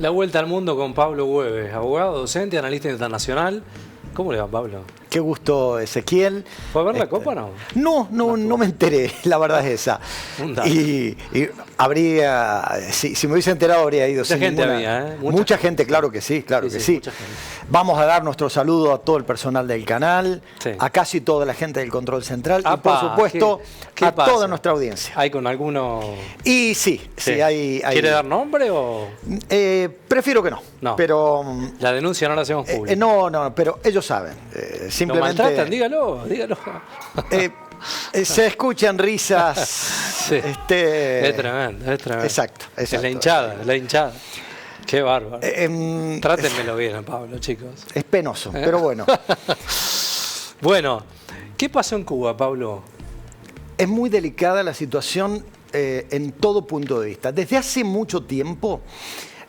La vuelta al mundo con Pablo Güeves, abogado, docente, analista internacional. ¿Cómo le va, Pablo? Qué gusto, Ezequiel. ¿Fue a ver la Copa o no? No me enteré, la verdad es esa. Y habría, si me hubiese enterado, habría ido. Mucha gente había, ¿eh? Mucha gente, claro que sí, claro que sí. Vamos a dar nuestro saludo a todo el personal del canal, a casi toda la gente del Control Central y, por supuesto, a toda nuestra audiencia. ¿Hay con alguno? Y sí, hay. ¿Quiere dar nombre o...? Prefiero que no. Pero la denuncia no la hacemos pública. No, pero ellos saben. Simplemente. ¿Lo maltratan? Dígalo. Se escuchan risas. Sí. Es tremendo. Exacto. Es la hinchada. Qué bárbaro. Trátenmelo bien, Pablo, chicos. Es penoso, pero bueno. Bueno, ¿qué pasó en Cuba, Pablo? Es muy delicada la situación en todo punto de vista. Desde hace mucho tiempo,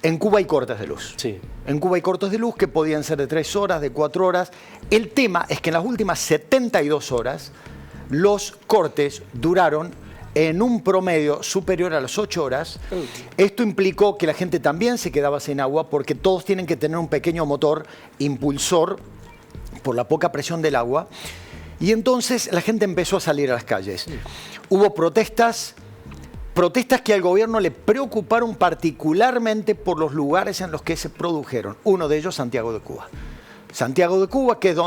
en Cuba hay cortes de luz. Sí. En Cuba hay cortes de luz que podían ser de 3 horas, de 4 horas. El tema es que en las últimas 72 horas, los cortes duraron en un promedio superior a las 8 horas. Esto implicó que la gente también se quedaba sin agua porque todos tienen que tener un pequeño motor impulsor por la poca presión del agua. Y entonces la gente empezó a salir a las calles. Sí. Hubo protestas que al gobierno le preocuparon particularmente por los lugares en los que se produjeron. Uno de ellos, Santiago de Cuba. Santiago de Cuba, que es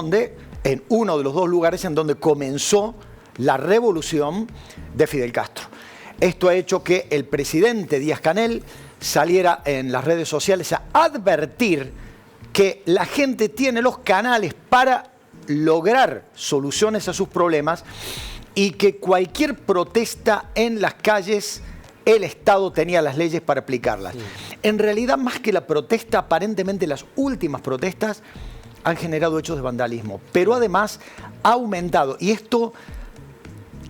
en uno de los 2 lugares en donde comenzó la revolución de Fidel Castro. Esto ha hecho que el presidente Díaz-Canel saliera en las redes sociales a advertir que la gente tiene los canales para lograr soluciones a sus problemas y que cualquier protesta en las calles, el Estado tenía las leyes para aplicarlas. Sí. En realidad, más que la protesta, aparentemente las últimas protestas han generado hechos de vandalismo, pero además ha aumentado, y esto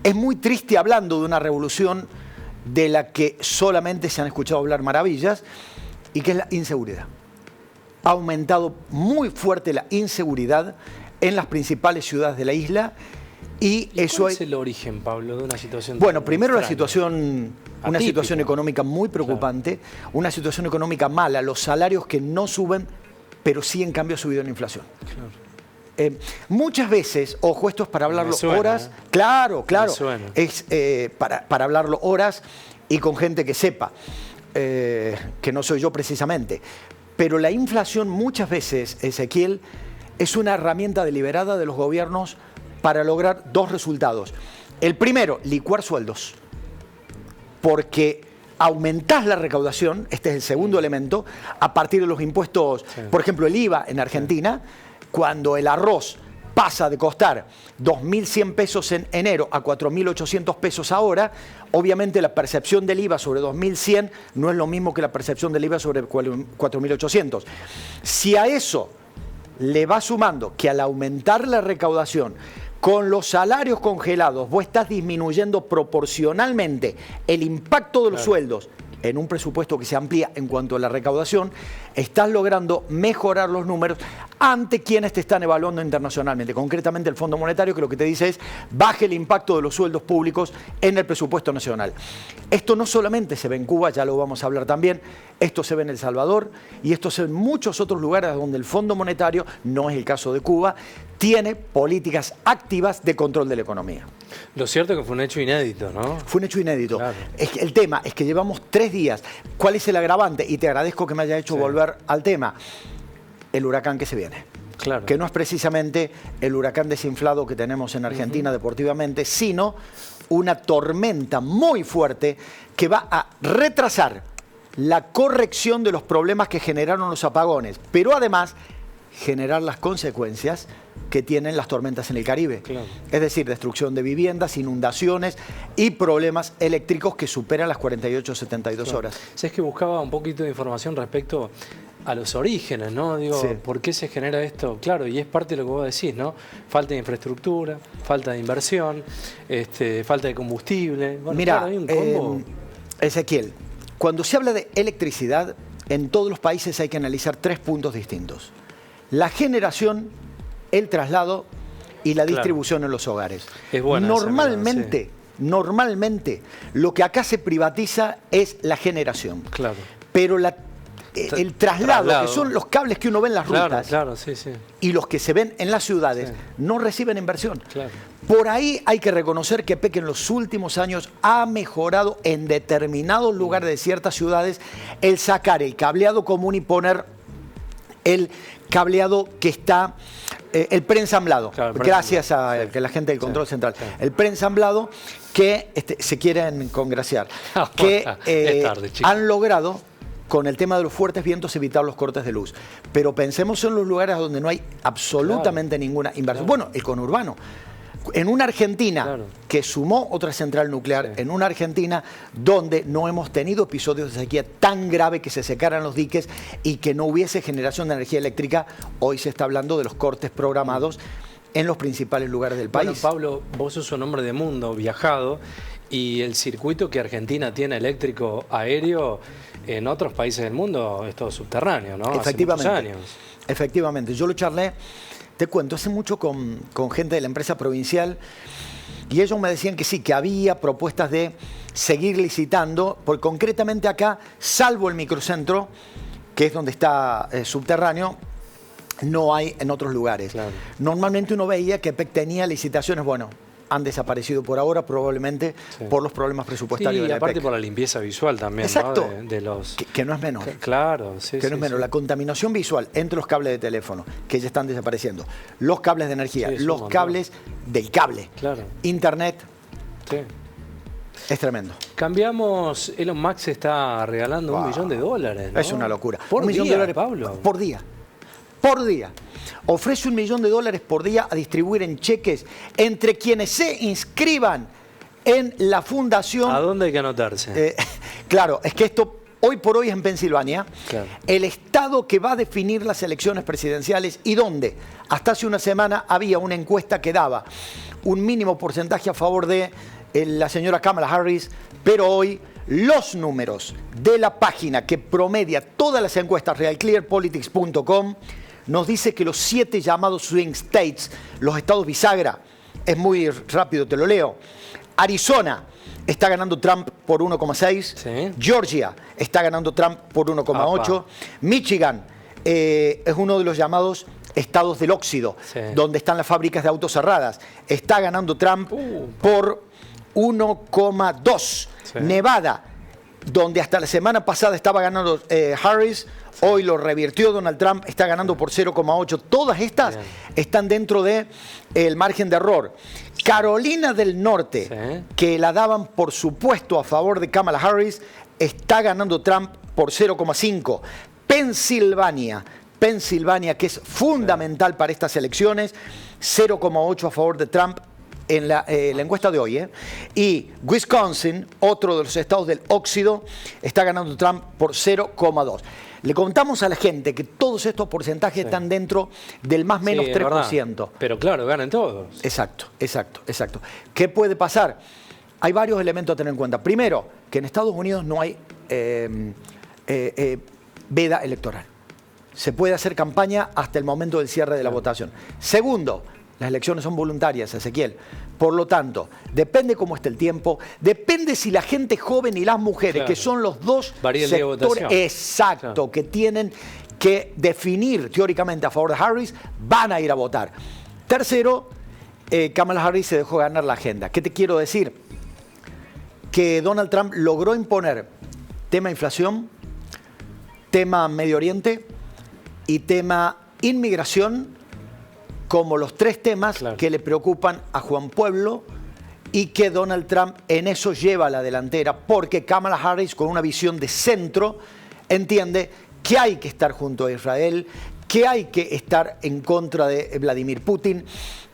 es muy triste hablando de una revolución de la que solamente se han escuchado hablar maravillas, y que es la inseguridad. Ha aumentado muy fuerte la inseguridad en las principales ciudades de la isla. ¿Y eso cuál es el origen, Pablo, de una situación? Bueno, primero una situación económica muy preocupante, claro. Una situación económica mala, los salarios que no suben, pero sí en cambio ha subido la inflación. Claro. Muchas veces, ojo, esto es para hablarlo horas, claro, es para hablarlo horas y con gente que sepa, que no soy yo precisamente. Pero la inflación muchas veces, Ezequiel, es una herramienta deliberada de los gobiernos para lograr 2 resultados. El primero, licuar sueldos, porque aumentás la recaudación, este es el segundo elemento, a partir de los impuestos, por ejemplo, el IVA en Argentina, cuando el arroz pasa de costar 2.100 pesos en enero a 4.800 pesos ahora, obviamente la percepción del IVA sobre 2.100 no es lo mismo que la percepción del IVA sobre 4.800. Si a eso le va sumando que al aumentar la recaudación, con los salarios congelados, vos estás disminuyendo proporcionalmente el impacto de los sueldos en un presupuesto que se amplía en cuanto a la recaudación, estás logrando mejorar los números ante quienes te están evaluando internacionalmente. Concretamente el Fondo Monetario, que lo que te dice es baje el impacto de los sueldos públicos en el presupuesto nacional. Esto no solamente se ve en Cuba, ya lo vamos a hablar también, esto se ve en El Salvador y esto se ve en muchos otros lugares donde el Fondo Monetario, no es el caso de Cuba, tiene políticas activas de control de la economía. Lo cierto es que fue un hecho inédito, ¿no? Fue un hecho inédito. Claro. El tema es que llevamos 3 días. ¿Cuál es el agravante? Y te agradezco que me haya hecho volver al tema. El huracán que se viene. Claro. Que no es precisamente el huracán desinflado que tenemos en Argentina deportivamente, sino una tormenta muy fuerte que va a retrasar la corrección de los problemas que generaron los apagones, pero además generar las consecuencias que tienen las tormentas en el Caribe. Claro. Es decir, destrucción de viviendas, inundaciones y problemas eléctricos que superan las 48 o 72 horas. Es que buscaba un poquito de información respecto a los orígenes, ¿no? Digo, ¿por qué se genera esto? Claro, y es parte de lo que vos decís, ¿no? Falta de infraestructura, falta de inversión, falta de combustible. Bueno, mira, claro, hay un combo. Ezequiel, cuando se habla de electricidad, en todos los países hay que analizar 3 puntos distintos. La generación, el traslado y la distribución en los hogares. Es buena normalmente, lo que acá se privatiza es la generación. Claro. Pero el traslado, que son los cables que uno ve en las rutas, claro, sí. y los que se ven en las ciudades, no reciben inversión. Claro. Por ahí hay que reconocer que PEC en los últimos años ha mejorado en determinados lugares de ciertas ciudades el sacar el cableado común y poner el cableado que está, el preensamblado, gracias a que la gente del control central, el preensamblado que se quieren congraciar, que han logrado con el tema de los fuertes vientos evitar los cortes de luz. Pero pensemos en los lugares donde no hay absolutamente ninguna inversión. Bueno, el conurbano. En una Argentina que sumó otra central nuclear, en una Argentina donde no hemos tenido episodios de sequía tan grave que se secaran los diques y que no hubiese generación de energía eléctrica, hoy se está hablando de los cortes programados en los principales lugares del país. Bueno, Pablo, vos sos un hombre de mundo, viajado, y el circuito que Argentina tiene eléctrico aéreo en otros países del mundo es todo subterráneo, ¿no? Efectivamente. Hace muchos años. Efectivamente. Yo lo charlé, te cuento, hace mucho con gente de la empresa provincial y ellos me decían que sí, que había propuestas de seguir licitando, porque concretamente acá, salvo el microcentro, que es donde está subterráneo, no hay en otros lugares. Claro. Normalmente uno veía que PEC tenía licitaciones, bueno, han desaparecido por ahora, probablemente por los problemas presupuestarios de la aparte PEC. Por la limpieza visual también, exacto, ¿no? De los... que no es menor. Claro, sí. Que no es menor. La contaminación visual entre los cables de teléfono, que ya están desapareciendo, los cables de energía, los cables del cable, internet, es tremendo. Cambiamos, Elon Musk está regalando $1 millón, ¿no? Es una locura. Por $1 millón, Pablo. Por día. Por día. Ofrece $1 millón por día a distribuir en cheques entre quienes se inscriban en la fundación. ¿A dónde hay que anotarse? Claro, es que esto hoy por hoy es en Pensilvania, el estado que va a definir las elecciones presidenciales y donde hasta hace una semana había una encuesta que daba un mínimo porcentaje a favor de la señora Kamala Harris, pero hoy los números de la página que promedia todas las encuestas, realclearpolitics.com, nos dice que los 7 llamados swing states, los estados bisagra, es muy rápido, te lo leo. Arizona está ganando Trump por 1,6. Georgia está ganando Trump por 1,8. Michigan es uno de los llamados estados del óxido, donde están las fábricas de autos cerradas. Está ganando Trump por 1,2. Nevada, donde hasta la semana pasada estaba ganando Harris, hoy lo revirtió Donald Trump, está ganando por 0,8. Todas estas están dentro del margen de error. Carolina del Norte, que la daban por supuesto a favor de Kamala Harris, está ganando Trump por 0,5. Pensilvania, que es fundamental para estas elecciones, 0,8 a favor de Trump en la encuesta de hoy. Y Wisconsin, otro de los estados del óxido, está ganando Trump por 0,2. Le contamos a la gente que todos estos porcentajes están dentro del más o menos 3%. Pero claro, ganan todos. Exacto. ¿Qué puede pasar? Hay varios elementos a tener en cuenta. Primero, que en Estados Unidos no hay veda electoral. Se puede hacer campaña hasta el momento del cierre de la votación. Segundo, las elecciones son voluntarias, Ezequiel. Por lo tanto, depende cómo esté el tiempo, depende si la gente joven y las mujeres, que son los dos sectores que tienen que definir teóricamente a favor de Harris, van a ir a votar. Tercero, Kamala Harris se dejó ganar la agenda. ¿Qué te quiero decir? Que Donald Trump logró imponer tema inflación, tema Medio Oriente y tema inmigración como los 3 temas que le preocupan a Juan Pueblo y que Donald Trump en eso lleva a la delantera, porque Kamala Harris, con una visión de centro, entiende que hay que estar junto a Israel, que hay que estar en contra de Vladimir Putin,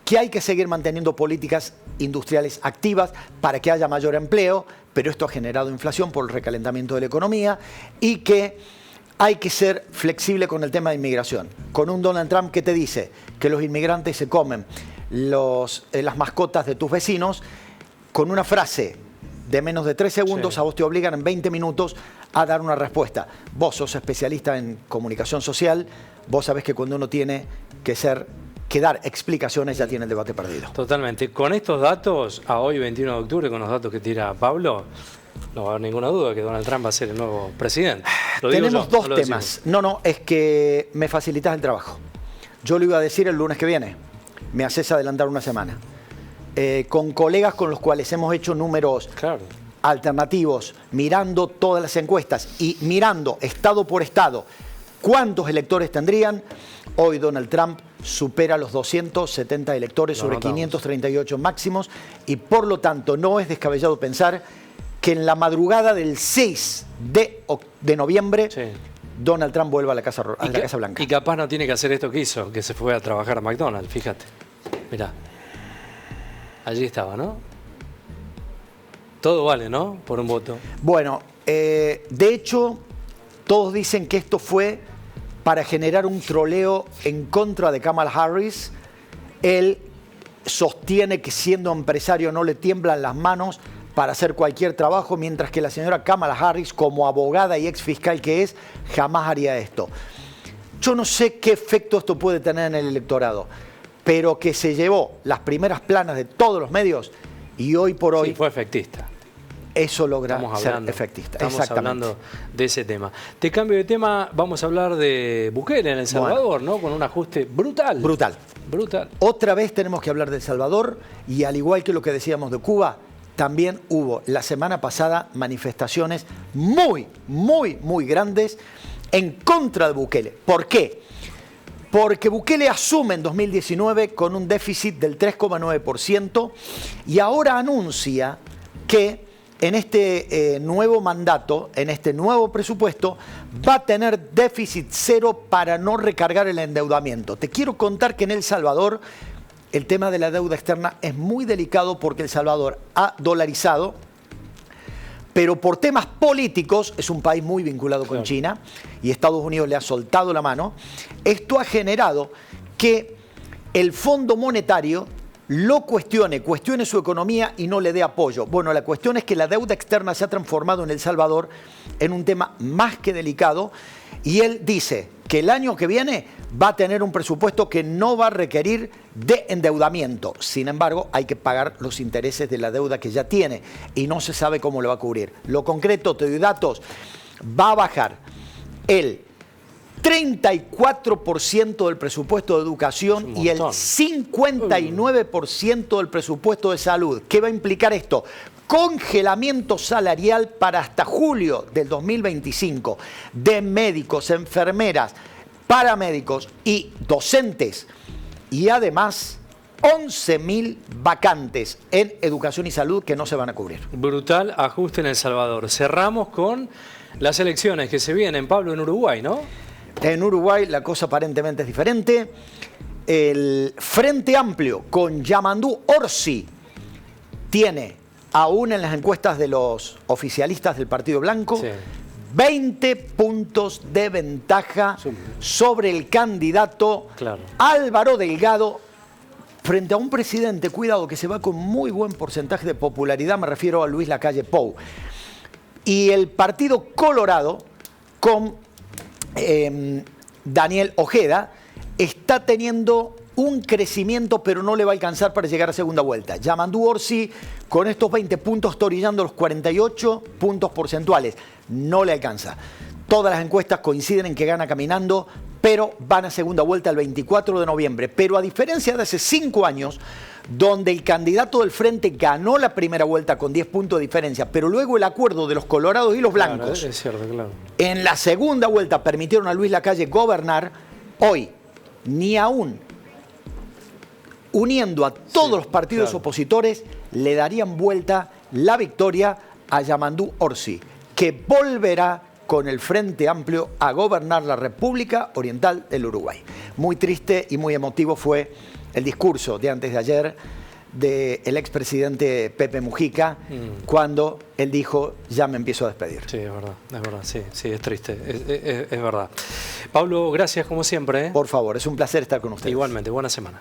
que hay que seguir manteniendo políticas industriales activas para que haya mayor empleo, pero esto ha generado inflación por el recalentamiento de la economía, y que hay que ser flexible con el tema de inmigración. Con un Donald Trump que te dice que los inmigrantes se comen las mascotas de tus vecinos, con una frase de menos de 3 segundos, a vos te obligan en 20 minutos a dar una respuesta. Vos sos especialista en comunicación social, vos sabés que cuando uno tiene que dar explicaciones, ya tiene el debate perdido. Totalmente. Con estos datos, a hoy 21 de octubre, con los datos que tira Pablo, No va a haber ninguna duda que Donald Trump va a ser el nuevo presidente. Tenemos dos temas. No, es que me facilitas el trabajo. Yo lo iba a decir el lunes que viene. Me haces adelantar una semana. Con colegas con los cuales hemos hecho números alternativos, mirando todas las encuestas y mirando estado por estado cuántos electores tendrían, hoy Donald Trump supera los 270 electores sobre 538 máximos y por lo tanto no es descabellado pensar que en la madrugada del 6 de noviembre Donald Trump vuelva a la Casa Blanca. Y capaz no tiene que hacer esto que hizo, que se fue a trabajar a McDonald's, fíjate. Mirá, allí estaba, ¿no? Todo vale, ¿no? Por un voto. Bueno, de hecho, todos dicen que esto fue para generar un troleo en contra de Kamala Harris. Él sostiene que siendo empresario no le tiemblan las manos para hacer cualquier trabajo, mientras que la señora Kamala Harris, como abogada y ex fiscal que es, jamás haría esto. Yo no sé qué efecto esto puede tener en el electorado, pero que se llevó las primeras planas de todos los medios y hoy por hoy... Sí, fue efectista. Eso logra ser efectista. Estamos hablando de ese tema. Te cambio de tema, vamos a hablar de Bukele en El Salvador, ¿no? Con un ajuste brutal. Brutal. Otra vez tenemos que hablar de El Salvador y al igual que lo que decíamos de Cuba, también hubo la semana pasada manifestaciones muy grandes en contra de Bukele. ¿Por qué? Porque Bukele asume en 2019 con un déficit del 3,9% y ahora anuncia que en este nuevo mandato, en este nuevo presupuesto, va a tener déficit cero para no recargar el endeudamiento. Te quiero contar que en El Salvador el tema de la deuda externa es muy delicado porque El Salvador ha dolarizado, pero por temas políticos, es un país muy vinculado con China y Estados Unidos le ha soltado la mano. Esto ha generado que el Fondo Monetario lo cuestione su economía y no le dé apoyo. Bueno, la cuestión es que la deuda externa se ha transformado en El Salvador en un tema más que delicado y él dice que el año que viene va a tener un presupuesto que no va a requerir de endeudamiento. Sin embargo, hay que pagar los intereses de la deuda que ya tiene y no se sabe cómo lo va a cubrir. Lo concreto, te doy datos, va a bajar el 34% del presupuesto de educación y el 59% del presupuesto de salud. ¿Qué va a implicar esto? Congelamiento salarial para hasta julio del 2025 de médicos, enfermeras, paramédicos y docentes. Y además 11.000 vacantes en educación y salud que no se van a cubrir. Brutal ajuste en El Salvador. Cerramos con las elecciones que se vienen, Pablo, en Uruguay, ¿no? En Uruguay la cosa aparentemente es diferente. El Frente Amplio con Yamandú Orsi tiene, aún en las encuestas de los oficialistas del Partido Blanco, 20 puntos de ventaja sobre el candidato Álvaro Delgado frente a un presidente, cuidado, que se va con muy buen porcentaje de popularidad, me refiero a Luis Lacalle Pou. Y el Partido Colorado con Daniel Ojeda está teniendo un crecimiento, pero no le va a alcanzar para llegar a segunda vuelta. Yamandú Orsi con estos 20 puntos está orillando los 48 puntos porcentuales. No le alcanza. Todas las encuestas coinciden en que gana caminando, pero van a segunda vuelta el 24 de noviembre. Pero a diferencia de hace 5 años, donde el candidato del Frente ganó la primera vuelta con 10 puntos de diferencia, pero luego el acuerdo de los colorados y los blancos, es cierto, en la segunda vuelta permitieron a Luis Lacalle gobernar, hoy ni aún uniendo a todos los partidos opositores le darían vuelta la victoria a Yamandú Orsi, que volverá con el Frente Amplio a gobernar la República Oriental del Uruguay. Muy triste y muy emotivo fue el discurso de antes de ayer del expresidente Pepe Mujica, cuando él dijo, ya me empiezo a despedir. Sí, es verdad, sí, es triste, es verdad. Pablo, gracias como siempre. Por favor, es un placer estar con ustedes. Igualmente, buena semana.